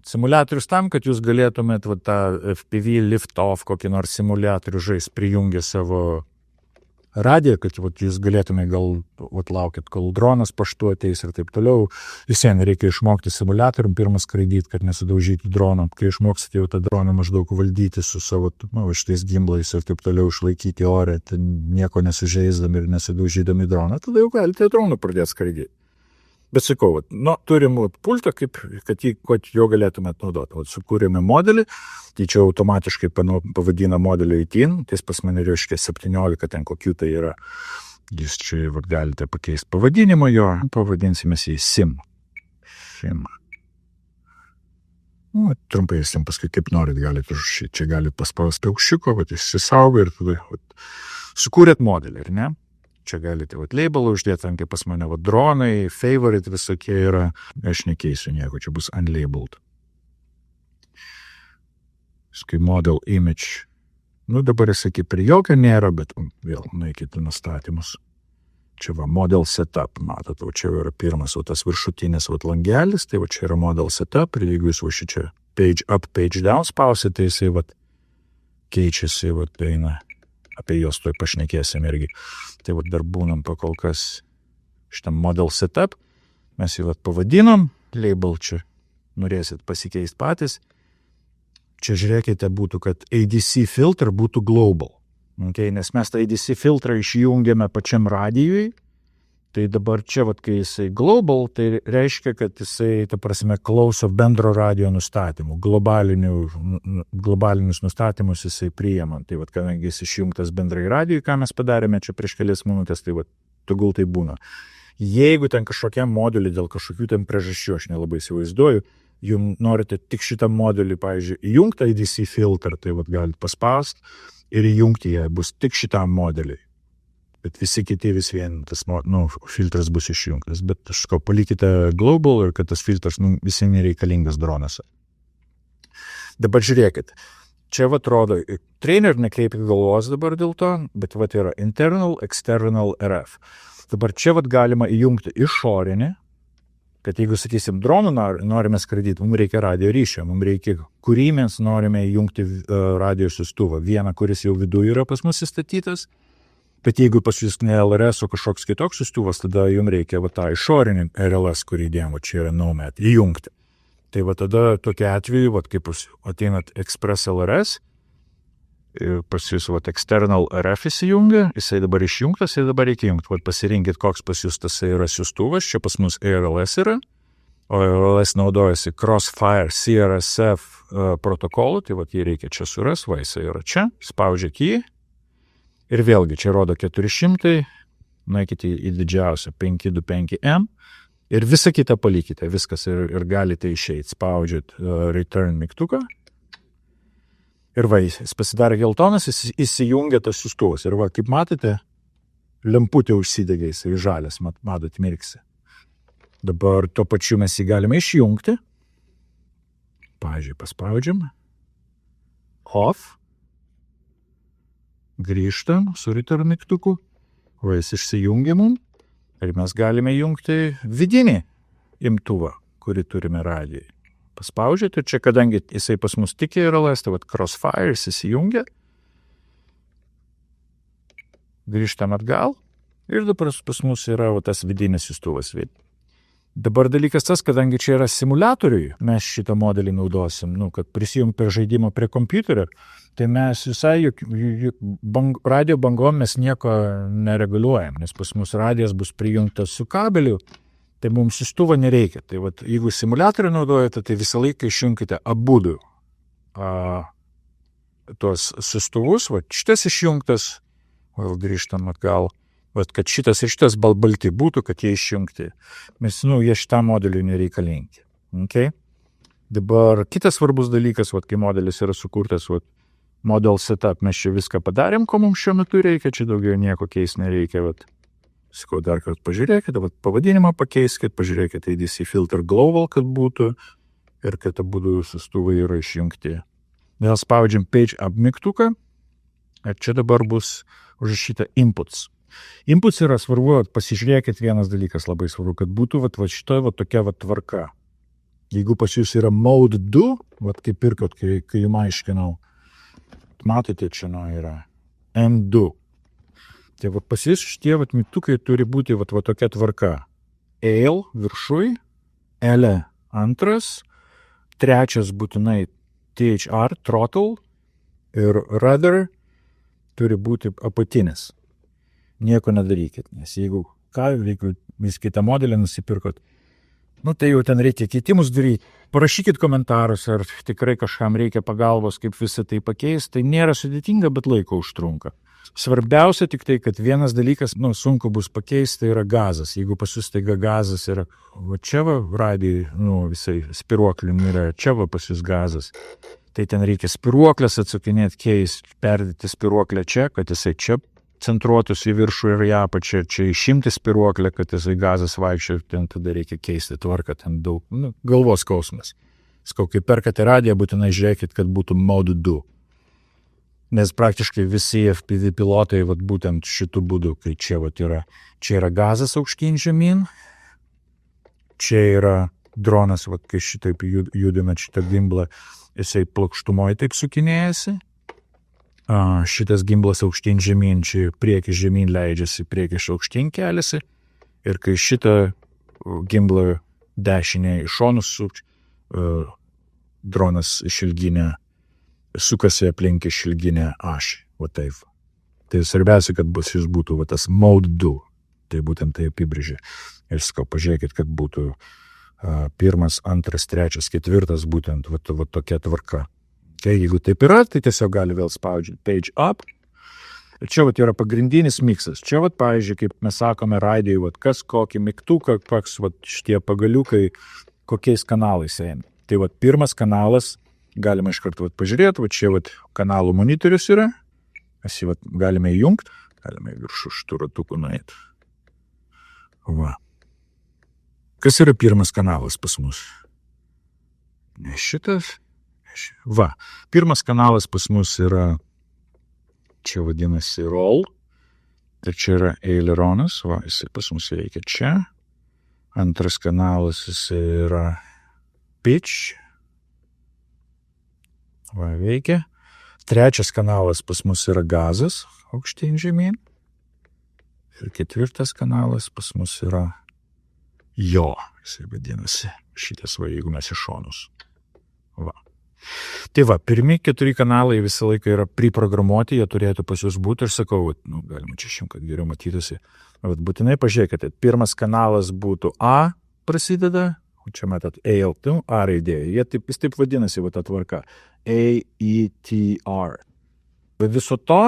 Simuliatorius tam, kad jūs galėtumėt tą FPV lift-off kokį nors simuliatorių žaist, prijungę savo radiją, kad jūs galėtumėte gal laukit, kol dronas paštu ateis ir taip toliau. Visiems reikia išmokti simuliatorium pirmą skraidyti, kad nesudaužytų droną. Kai išmoksite jau tą droną maždaug valdyti su savo šitais gimblais ir taip toliau išlaikyti ore, nieko nesužeisdami ir nesudaužydami droną, tada jau galite droną pradėti skraidyti. Bet sakau, turim pultą, kad jo galėtumėt naudoti. Sukūrėme modelį, tai čia automatiškai pavadina modelį 18, tai pas mane reiškia 17, ten kokių tai yra. Jūs čia galite pakeisti pavadinimą jo, pavadinsime jį SIM. Trumpai SIM, paskui kaip norit galite užrašyti. Čia galite paspausti aukščiuko, išsisaugo ir tada sukūrėt modelį, ar ne? Čia galite labelą uždėti, kaip pas mane dronai, favorite visokie yra. Aš nekeisiu nieko, čia bus unlabeled. Skai model image. Dabar jis kaip ir jokio nėra, bet vėl nueikite nustatymus. Čia model setup, matot, čia yra pirmas tas viršutinis langelis, tai čia yra model setup ir jeigu jūs čia page up, page down spausit, tai jisai keičiasi, eina. Apie juos toj pašnekėsim irgi. Tai dar būnam pakol kas šitam model setup. Mes jį pavadinom, label čia norėsit pasikeisti patys. Čia žiūrėkite būtų, kad ADC filter būtų global. Okay? Nes mes tą ADC filtrą išjungėme pačiam radijui. Tai dabar čia, kai jisai global, tai reiškia, kad jisai, klauso bendro radijo nustatymų, globalinius nustatymus jisai priima. Tai kadangi jis išjungtas bendrai radijui, ką mes padarėme čia prieš kelias minutės, tai tegul tai būna. Jeigu ten kažkokiam modeliui dėl kažkokių ten priežasčių, aš nelabai įsivaizduoju, jums norite tik šitą modelį, pavyzdžiui, įjungti ADC filtrą, tai galite paspausti ir įjungti ją bus tik šitam modeliui. Bet visi kiti vis vien, tas filtras bus išjungtas. Bet palikite global ir kad tas filtras visi nereikalingas dronose. Dabar žiūrėkit. Čia atrodo, trainer nekreipia galvos dabar dėl to, bet yra internal, external RF. Dabar čia galima įjungti išorinį, kad jeigu, sakysim, dronų norime skraidyti, mums reikia radio ryšio, mums reikia, kurį mes norime įjungti radio siųstuvą. Vieną, kuris jau viduje yra pas mus įstatytas. Bet jeigu pas jūs ne LRS, o kažkoks kitoks siųstuvas, tada jums reikia tą išorinį RLS, kurį įdėjom, čia yra Nomad, įjungti. Tai tada tokiu atveju, kaip jūs ateinat Express LRS, pas jūs external RF įsijungia, jisai dabar išjungtas ir dabar reikia jungti. Pasirinkit, koks pas jūs tas yra siųstuvas, čia pas mus ARLS yra, o ARLS naudojasi Crossfire CRSF protokolu, tai jį reikia čia suras, jisai yra čia, spaudžiat jį. Ir vėlgi, čia rodo 400, nueikite į didžiausią 525M ir visą kitą palikite, viskas ir galite išeiti, spaudžiat return mygtuką. Ir jis pasidarė geltonas, jis įsijungia tas siųstuvas. Ir kaip matote, lemputė užsidegė, jis žalias, matot, mirksi. Dabar tuo pačiu mes jį galime išjungti. Pavyzdžiui, paspaudžiam. Off. Grįžtam su return mygtuku, jis išsijungia mums ir mes galime jungti vidinį imtuvą, kurį turime radijai. Paspaudžiate ir čia, kadangi jisai pas mus tik RLS, tai Crossfire jis įsijungia grįžtam atgal ir dabar pas mus yra tas vidinis siųstuvas. Dabar dalykas tas, kadangi čia yra simuliatoriui, mes šitą modelį naudosim, kad prisijung prie žaidimo prie kompiuterio, tai mes visai radio bangom mes nieko nereguliuojam, nes pas mus radijas bus prijungtas su kabeliu, tai mums siųstuvo nereikia. Tai jeigu simuliatorių naudojate, tai visą laiką išjungkite abudu tuos siųstuvus, šitas išjungtas, vėl grįžtam atgal, kad šitas ir šitas balti būtų, kad jie išjungti. Mes, jie šitam modeliui nereikalingi. Okay? Dabar kitas svarbus dalykas, kai modelis yra sukurtas, model setup, mes čia viską padarėm, ko mums šiuo metu reikia, čia daugiau nieko keis nereikia. Sakau, dar kartą pažiūrėkite, pavadinimą pakeiskite, pažiūrėkite ADC filter global, kad būtų, ir kad abudu siųstuvai yra išjungti. Vėl spaudžiam page up mygtuką, ir čia dabar bus užrašyta inputs. Inputs yra svarbu, pasižiūrėkit vienas dalykas labai svarbu, kad būtų šitoje tokia tvarka. Jeigu pas jūs yra mode 2, kaip pirkot, kai jums aiškinau, matote, čia yra M2. Tai pas jūs šitie mygtukai turi būti tokia tvarka. AL viršui, L antras, trečias būtinai THR, throttle, ir rudder turi būti apatinis. Nieko nedarykit, nes jeigu vis kitą modelį nusipirkot, tai jau ten reikia keitimus daryti. Parašykit komentarus, ar tikrai kažkam reikia pagalbos, kaip visą tai pakeisti. Tai nėra sudėtinga, bet laiko užtrunka. Svarbiausia tik tai, kad vienas dalykas, sunku bus pakeisti, tai yra gazas. Jeigu pas jūs taiga gazas yra, čia radijai, visai spiruoklim yra, čia pas jūs gazas. Tai ten reikia spiruoklės atsukinėti, keisti, perdėti spiruoklę čia, kad jisai čia centruotus į viršų ir į apačią, čia išimti spiruoklę, kad jisai gazas vaikščia, ten tada reikia keisti tvarką, ten daug, galvos skausmas. Skau, kai perkate radiją, būtinai žiūrėkit, kad būtų mode 2. Nes praktiškai visi FPV pilotai, būtent šitų būdų, kai čia yra gazas aukštyn žemyn, čia yra dronas, kai šitaip judina šitą gimblą, jisai plokštumoje taip sukinėjasi. Šitas gimblas aukštyn žemyn, čia priekis žemyn leidžiasi, priekis aukštyn keliasi, ir kai šitą gimblą dešinę į šonus dronas išilginę sukasi aplink išilginę ašį. Taip. Tai svarbiausia, kad jis būtų tas mode 2. Tai būtent tai apibrėžia. Ir sakau, pažiūrėkit, kad būtų 1, 2, 3, 4 būtent tokia tvarka. Tai jeigu taip yra, tai tiesiog gali vėl spaudžiant page up. Ir čia yra pagrindinis miksas. Čia, pavyzdžiui, kaip mes sakome radijui, kas kokį mygtuką, šitie pagaliukai, kokiais kanalais eina. Tai pirmas kanalas, galima iš karto pažiūrėti, čia kanalų monitorius yra, mes jį galime įjungti, galime viršų šitų ratukų nueiti. Kas yra pirmas kanalas pas mus? Ne šitas. Pirmas kanalas pas mus yra, čia vadinasi roll, tai čia yra aileronas, jisai pas mus veikia čia. Antras kanalas jisai yra pitch, veikia. Trečias kanalas pas mus yra gazas, aukštyn žemyn. Ir ketvirtas kanalas pas mus yra jisai vadinasi, šitas jeigu mes iš šonus. Tai pirmi 4 kanalai visą laiką yra priprogramuoti, jie turėtų pas jūs būti, ir sakau, galima čia kad geriau matytųsi. Būtinai pažiūrėkite, pirmas kanalas būtų A prasideda, čia matot AL, A raidė, jis taip vadinasi, ta tvarka, AETR. Viso to,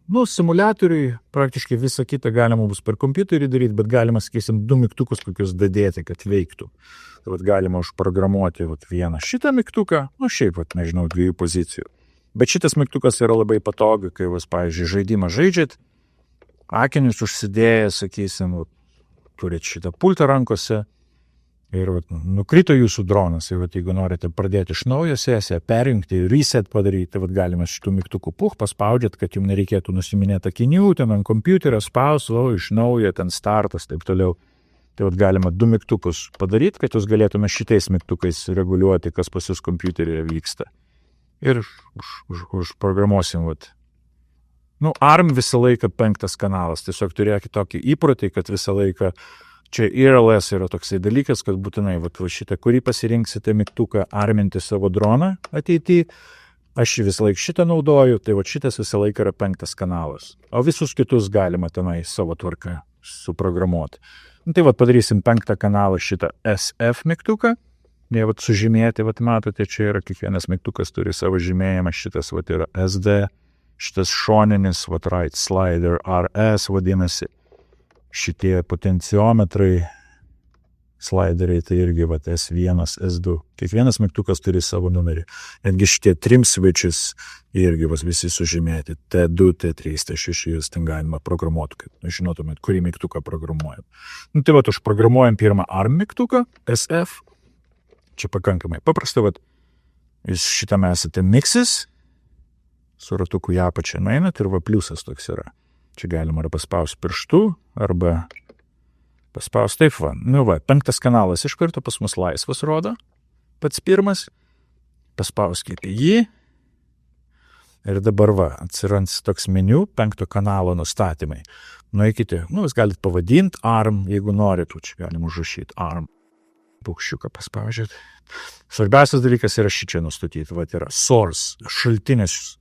simuliatoriui praktiškai visą kitą galima bus per kompiuterį daryti, bet galima, sakysim, 2 mygtukus kokius dadėti, kad veiktų. Tai galima užprogramuoti vieną šitą mygtuką, šiaip, nežinau, 2 pozicijų. Bet šitas mygtukas yra labai patogu, kai pavyzdžiui, žaidimą žaidžiat, akinius užsidėję, sakysim, turit šitą pultą rankose ir nukrito jūsų dronas. Ir jeigu norite pradėti iš naujo sesiją, perjungti, reset padaryti, tai galima šitų mygtukų paspaudžiat, kad jums nereikėtų nusiminėti akinių, ten ant kompiuterio spauslo, iš naujo, ten startas, taip toliau. Tai galima 2 mygtukus padaryti, kad jūs galėtume šitais mygtukais reguliuoti, kas pas jūs kompiuteryje vyksta. Ir užprogramuosim ARM visą laiką 5 kanalas. Tiesiog turėkite tokį įprotį, kad visą laiką čia IRLS yra toksai dalykas, kad būtinai va šitą, kurį pasirinksite mygtuką arminti savo droną ateityje. Aš visą laiką šitą naudoju, tai va šitas visą laiką yra 5 kanalas. O visus kitus galima tenai savo tvarką suprogramuoti. Tai va padarysim 5 kanalą šitą SF mygtuką. Jie va sužymėti, va matote, čia yra kiekvienas mygtukas turi savo žymėjimą, šitas va yra SD, šitas šoninis, va right slider RS vadinasi, šitie potenciometrai, slideriai, tai irgi va S1, S2. Kiekvienas mygtukas turi savo numerį. Netgi šitie trim switches irgi va visi sužymėti. T2, T3, T6, jūs ten galima programuoti, kad žinotumėt, kurį mygtuką programuojam. Tai va, užprogramuojam pirmą ARM mygtuką, SF. Čia pakankamai paprasta, va, jūs šitame esate mixes, su ratuku į apačią nueinat ir va pliusas toks yra. Čia galima arba paspausti pirštu, arba paspausti taip va. 5 kanalas iš karto pas mus laisvas rodo. Pats pirmas. Paspauskite jį. Ir dabar va, atsirans toks meniu 5 kanalo nustatymai. Nueikite, jūs galite pavadinti ARM, jeigu norite, čia galim užrašyti ARM. Paukščiuką paspaudžiat. Svarbiausias dalykas yra šičia nustatyti. Va, yra source, šaltinis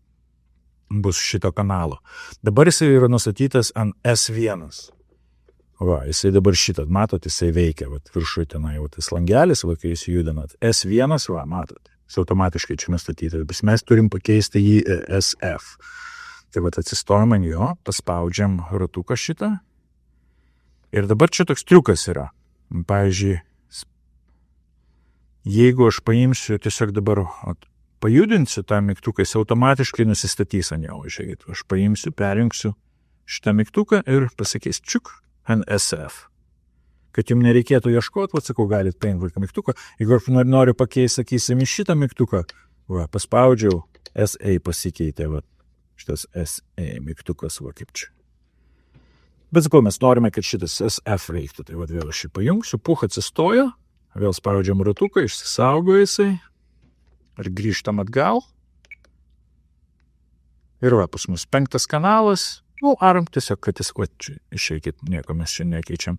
bus šito kanalo. Dabar jisai yra nustatytas ant S1. Va, jisai dabar šitą, matot, jisai veikia, va, viršui tenai, va, tas langelis, va, kai jūs judinat. S1, va, matot, jis automatiškai čia nustatytas, bet mes turim pakeisti jį SF. Tai va, atsistojam ant jo, paspaudžiam ratuką šitą. Ir dabar čia toks triukas yra. Pavyzdžiui, jeigu aš paimsiu, tiesiog dabar pajudinsiu tą mygtuką, jis automatiškai nusistatys ant jo. Žiūrėkit, aš paimsiu, perjungsiu šitą mygtuką ir pasakys čiuk ant SF. Kad jums nereikėtų ieškoti, sakau, galit paimti vaiką mygtuką. Jeigu aš noriu pakeisti, sakysim, šitą mygtuką, va, paspaudžiau, SA pasikeitė, va, šitas SA mygtukas, va, kaip čia. Bet sakau, mes norime, kad šitas SF veiktų, tai va, vėl aš jį pajungsiu, atsistojo, vėl spaudžiam ratuką, išsisaugo jisai, ir grįžtam atgal. Ir va, pas mus 5 kanalas, ARM tiesiog, kad jis, išeikit, nieko mes čia nekeičiam.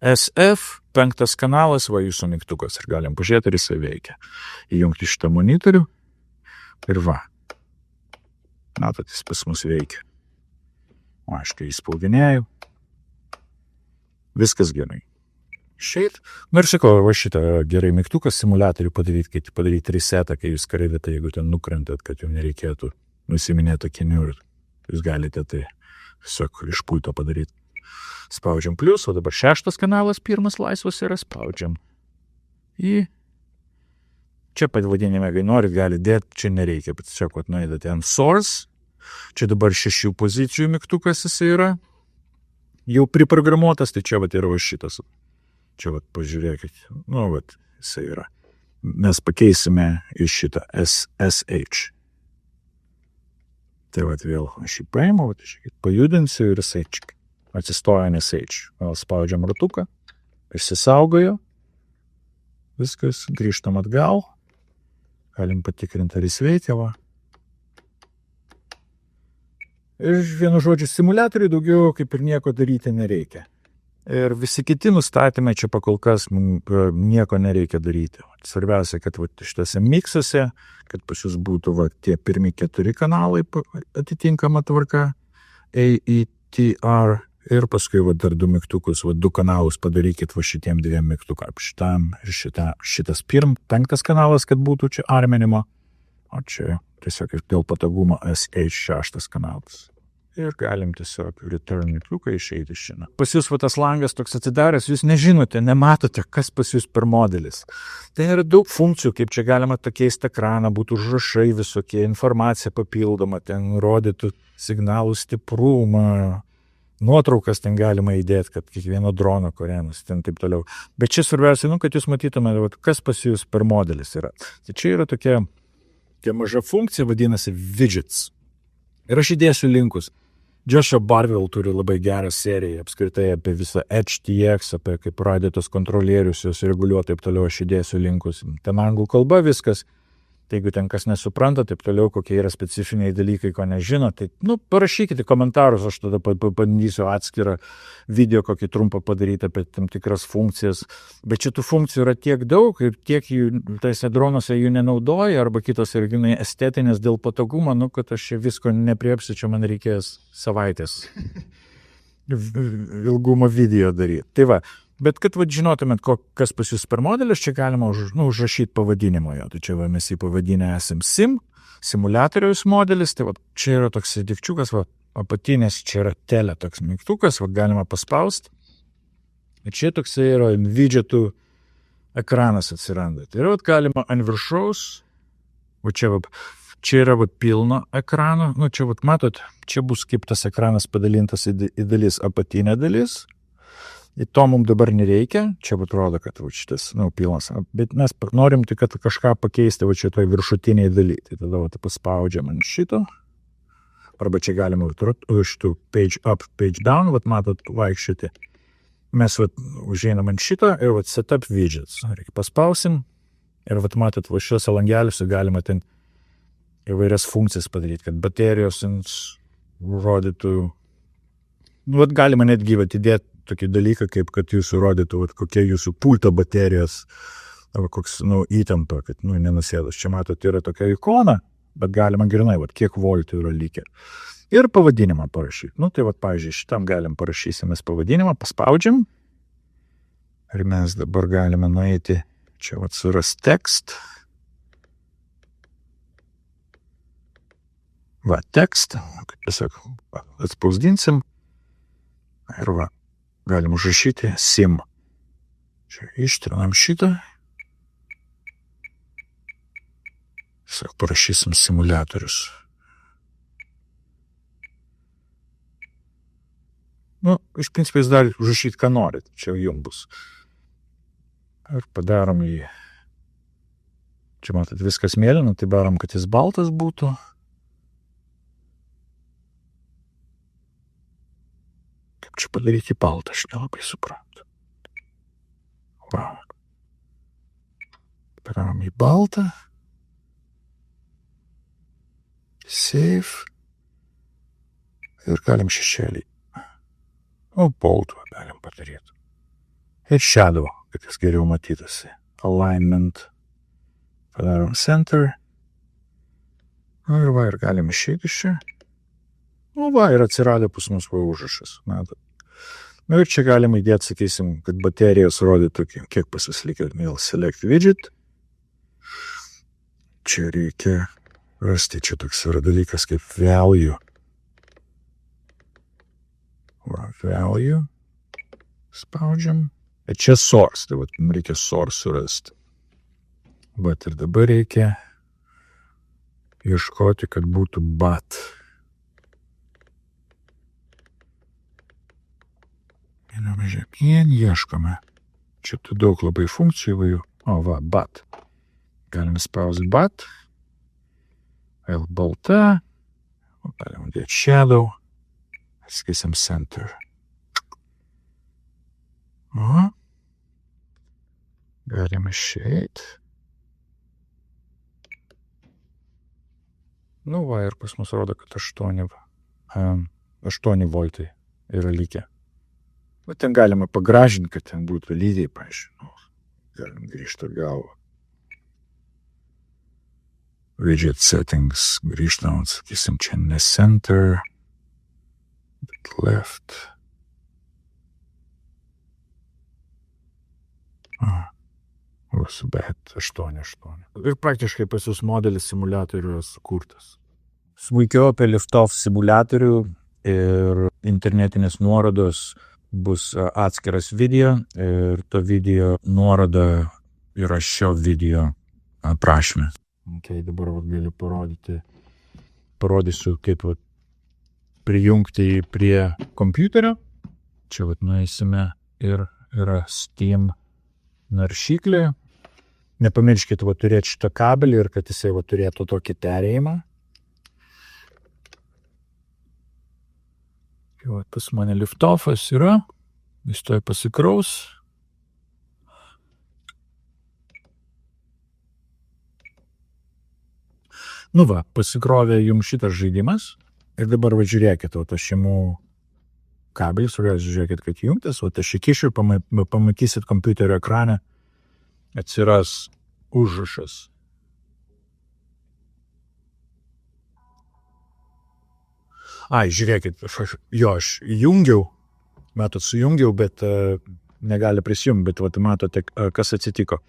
SF, 5 kanalas, va, jūsų mygtukas, ir galim pažiūrėti, ar jisai veikia. Įjungti šitą monitorių, ir va. Matot, jis pas mus veikia. O aš kai įspaudinėjau. Viskas gerai. Šeit. Ir sakau, va šitą gerai mygtukas simuliatorių padaryti, kai padaryti resetą, kai jūs skraidate, jeigu ten nukrentat, kad jums nereikėtų nusiminėti akinių ir jūs galite tai tiesiog iš pulto padaryti. Spaudžiam plius, o dabar 6 kanalas, pirmas laisvas yra, spaudžiam. Čia pavadinime, kai norit, gali dėti, čia nereikia, bet tiesiog, kad nuėdate ant source. Čia dabar 6 pozicijų mygtukas jis yra. Jau priprogramuotas, tai čia yra šitas. Čia vat pažiūrėkit, vat jisai yra. Mes pakeisime iš šitą SH. Tai vat vėl aš jį paimu, pajudinsiu ir jisai atsistoja SH. Vėl spaudžiam ratuką, išsisaugojo. Viskas, grįžtam atgal. Galim patikrinti, ar jis veikia, va. Ir vienu žodžiu, simuliatoriui daugiau kaip ir nieko daryti nereikia. Ir visi kiti nustatymai čia pakol kas nieko nereikia daryti. Svarbiausia, kad šitose miksuose, kad pas jūs būtų tie pirmi 4 kanalai atitinkama tvarka, AETR, ir paskui dar 2 mygtukus, 2 kanalus padarykit šitiem 2 mygtukam. Šitam ir šitas 5 kanalas, kad būtų čia arminimo, o čia tiesiog dėl patogumo SH6 kanalas. Ir galim tiesiog return mygtuką išeiti iš čia. Pas jūs tas langas toks atsidaręs, jūs nežinote, nematote, kas pas jūs per modelis. Tai yra daug funkcijų, kaip čia galima keisti ekraną, būtų užrašai visokie, informacija papildoma, ten rodytų signalų stiprumą, nuotraukas ten galima įdėti, kad kiekvieno drono korenas, ten taip toliau. Bet čia svarbiausia, kad jūs matytumėte, kas pas jūs per modelis yra. Tai čia yra tokia maža funkcija, vadinasi widgets. Ir aš įdėsiu linkus. Joshua Barville turi labai gerą seriją apskritai apie visą HTX, apie kaip pradėtos kontrolierius, jos reguliuoti, taip toliau aš įdėsiu linkus. Ten anglų kalba viskas. Tai jeigu ten kas nesupranta, taip toliau, kokie yra specifiniai dalykai, ko nežino, tai, parašykite komentarus, aš tada pabandysiu atskirą video, kokį trumpą padaryti apie tam tikras funkcijas. Bet šitų funkcijų yra tiek daug ir tiek jų, tose dronuose jų nenaudoja, arba kitos ir estetinės dėl patogumo, kad aš čia visko nepriepsiu, čia man reikės savaitės ilgumo video daryti. Tai va. Bet kad žinotumėt, kas pas jūs per modelis, čia galima užrašyti pavadinimo jo. Tai čia mes jį pavadinę esam simuliatoriaus modelis, tai čia yra toks dikčiukas, apatinės čia yra tele toks mygtukas, galima paspausti. Ir čia toksai yra widgetų ekranas atsiranda. Tai yra galima ant viršaus, čia yra pilno ekrano, čia matot, čia bus kaip tas ekranas padalintas į dalis, apatinė dalis. Ir to mums dabar nereikia, čia atrodo, kad šitas, pilnas, bet mes norim tik, kad kažką pakeisti šitoj viršutiniai daly. Tai tada paspaudžiam ant šito, arba čia galima šitų page up, page down, matot, vaikščioti. Mes užeinam ant šito ir setup widgets. Reikia paspausim ir matot, šiuose langeliuose galima ten įvairias funkcijas padaryti, kad baterijos rodytų, galima netgi įdėti tokį dalyką, kaip kad jūs rodytų, kokie jūsų pulto baterijos, arba koks, įtampa, kad, nenusėdas. Čia matot, yra tokia ikona, bet galima grinai, kiek voltų yra likę. Ir pavadinimą parašyti. Tai, pavyzdžiui, šitam galim parašysimės pavadinimą, paspaudžiam. Ir mes dabar galime nueiti, čia, suras tekst. Tekst, tiesiog atspausdinsim. Ir galim užrašyti sim. Čia ištrinam šitą. Parašysim simuliatorius. Iš principo jūs dar užrašyti, ką norit. Čia jums bus. Ir padarom jį. Čia matot, viskas mėlyna, tai darom, kad jis baltas būtų. Čia padaryti baltą, aš nelabai suprantu. Padarom į baltą. Save. Ir galim šešėlį. Baltą galim padaryti. Ir shadow, kad jis geriau matytųsi. Alignment. Padarom center. Ir galim išeiti iš čia. Ir atsirado pas mus užrašas. Ir čia galima įdėti, sakysim, kad baterijos rodytų, kiek pasislikė. Select widget. Čia reikia rasti, čia toks yra dalykas kaip value. Value. Spaudžiam. Ir čia source, tai reikia source surasti. Bet ir dabar reikia ieškoti, kad būtų bat. Žemyn, ieškome. Čia daug labai funkcijų įvairių. Bat. Galime spausdinti bat. L balta. Galime dėti shadow. Atskaisim center. Galime išeiti. Ir pas mus rodo, kad 8 voltai yra likę. Ten galima pagražinti, kad ten būtų lygiai, pavyzdžiui. Galim grįžti atgal. Widget settings, grįžtam, sakysim, čia ne center, bet left. Bet 8. Ir praktiškai pas jūs modelis simuliatorių yra sukurtas. Smulkiau apie liftoff simuliatorių ir internetinės nuorodos bus atskiras video ir to video nuoroda yra šio video aprašyme. Dabar galiu parodysiu, kaip prijungti jį prie kompiuterio. Čia nueisime ir yra Steam naršyklė. Nepamirškit turėti šitą kabelį ir kad jisai turėtų tokį perėjimą. Pas mane liftoffas yra, jis toj pasikraus. Nu va, pasikrovė jums šitas žaidimas ir dabar va žiūrėkit, o tas šeimų kabelis, žiūrėkit, kad jungtas, o aš įkišiu, pamatysit kompiuterio ekrane, atsiras užrašas. Ai, žiūrėkit, aš jungiau, sujungiau, bet negali prisijungti, bet matote, kas atsitiko.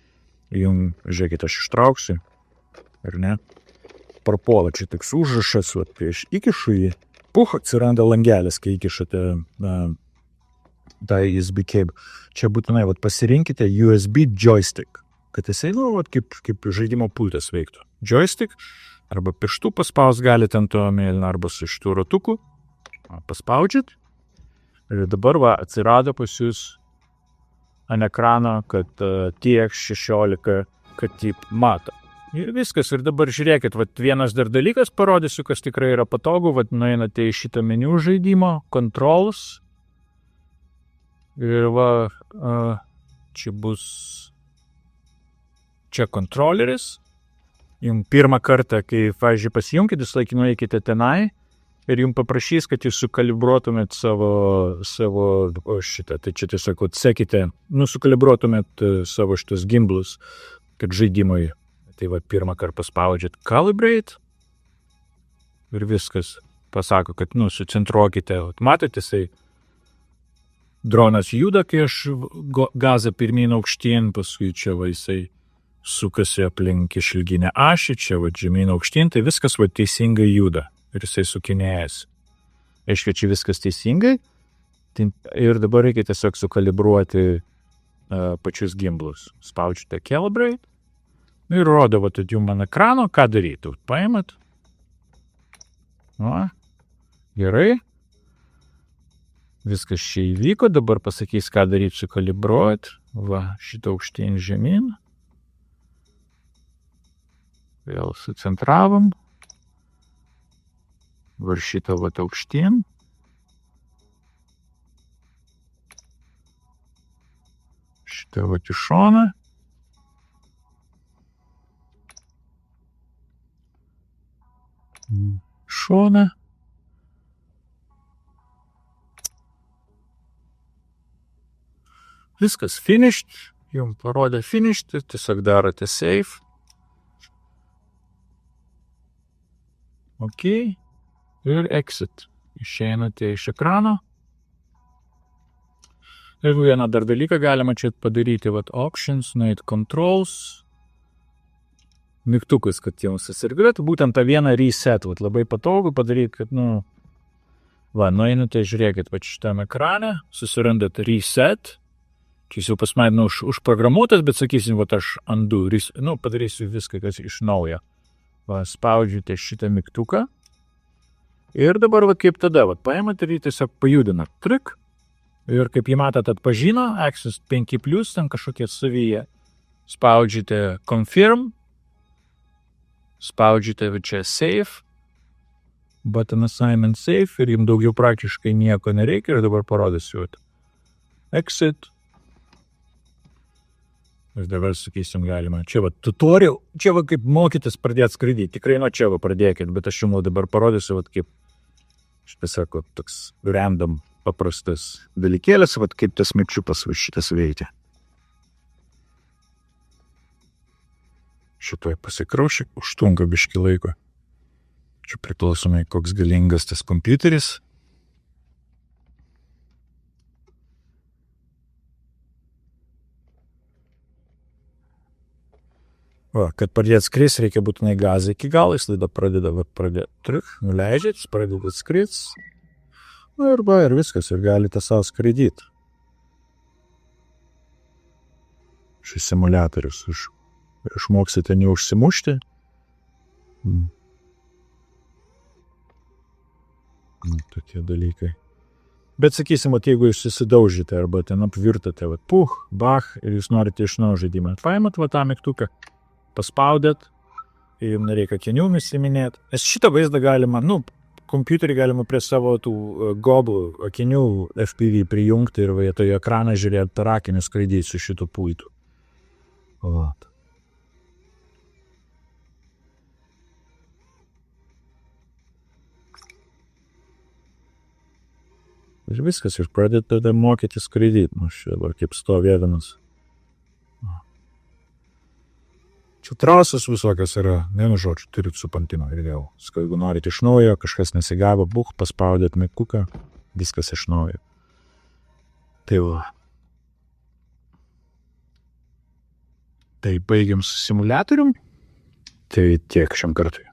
Žiūrėkit, aš ištrauksiu, ar ne? Parpuola čia toks užrašas, kai aš įkišu jį, atsiranda langelis, kai įkišate tą USB cable. Čia būtinai pasirinkite USB joystick, kad jisai, kaip žaidimo pultas veiktų. Joystick, arba pirštų paspaus galite ant to mėlyną, arba su šitų ratukų. Paspaudžiat. Ir dabar atsirado pas jūs ant ekrano, kad TX16, kad taip mato. Ir viskas. Ir dabar žiūrėkit, vienas dar dalykas parodysiu, kas tikrai yra patogu. Nueinate į šitą meniu žaidimo, controls. Ir čia bus čia kontroleris. Jums pirmą kartą, kai, pavyzdžiui, pasijungkite, jūs laikį nueikite tenai ir jums paprašys, kad jūs sukalibruotumėt savo šitą. Tai čia tiesiog sekite, sukalibruotumėt savo šitus gimblus, kad žaidimui. Tai pirmą kartą paspaudžiat calibrate ir viskas pasako, kad sucentruokite. Matote, jisai dronas juda, kai aš gazą pirmyn aukštyn, paskui čia jisai sukasi aplink išilginę ašį, čia žemyn aukštyn, tai viskas teisingai juda ir jisai sukinėjasi. Aišku, čia viskas teisingai ir dabar reikia tiesiog sukalibruoti pačius gimblus. Spaudžiate calibrate ir rodo jums ant ekrano, ką daryti. Paimat. Gerai. Viskas čia įvyko, dabar pasakys, ką daryti sukalibruoti. Šitą aukštyn žemyn. Vėl sucentravom. Šitą aukštyn. Šitą į šoną. Šoną. Viskas finished. Jums parodė finished. Tiesiog darote save. OK. Ir exit. Išeinate iš ekrano. Jeigu vieną dar dalyką galima čia padaryti, options, nueit controls, mygtukus, kad jums susirguliuotų, būtent tą vieną reset, labai patogu padaryti, kad, nueinate, žiūrėkit, šitame ekrane, susirandat reset, čia jau pas mane, užprogramuotas, bet sakysim, aš undo, padarysiu viską, kas iš naujo. Spaudžiate šitą mygtuką ir dabar, kaip tada, paimat ir tiesiog pajudinat, trik. Ir kaip jį matot, atpažino, Access 5+, ten kažkokie savyje. Spaudžiate Confirm, spaudžiate čia Save, Button Assignment Save ir jums daugiau praktiškai nieko nereikia ir dabar parodysiu. Exit. Ir dabar, sakysim, galima. Čia tutorial, čia kaip mokytis pradėti skraidyti. Tikrai nuo čia pradėkit, bet aš jums dabar parodysiu, kaip, aš pasako, toks random paprastas dalykėlis, kaip tas mygtukas šitas veikia. Šitoj pasikraušė, užtrunka biškį laiko. Čia priklausomai, koks galingas tas kompiuteris. Kad pradėt skrist, reikia būtinai gazą iki galo, jis laida pradeda, nuleidžiat, jis pradeda skrist. Ir viskas, ir galite savo skraidyti. Šis simuliatorius, išmoksite neužsimušti. Tokie dalykai. Bet sakysim, jeigu jūs susidaužite arba ten apvirtate, bach, ir jūs norite iš naujo žaidimą. Paimat tą mygtuką, paspaudėt, jums nereikia akinių įsiminėti. Nes šitą vaizdą galima, kompiuterį galima prie savo tų goblų akinių FPV prijungti ir vietoje ekraną žiūrėti per akinius skraidyti su šitu pultu. Ir viskas, ir pradėti mokyti skraidyti. Nu, aš dabar kaip stovėdamas. Čia trasos visokios yra, vienu žodžiu, turit su pantino ir vėl. Jeigu norit iš naujo, kažkas nesigavo, paspaudėt mygtuką, viskas iš naujo. Tai va. Tai baigiam su simuliatorium. Tai tiek šiam kartui.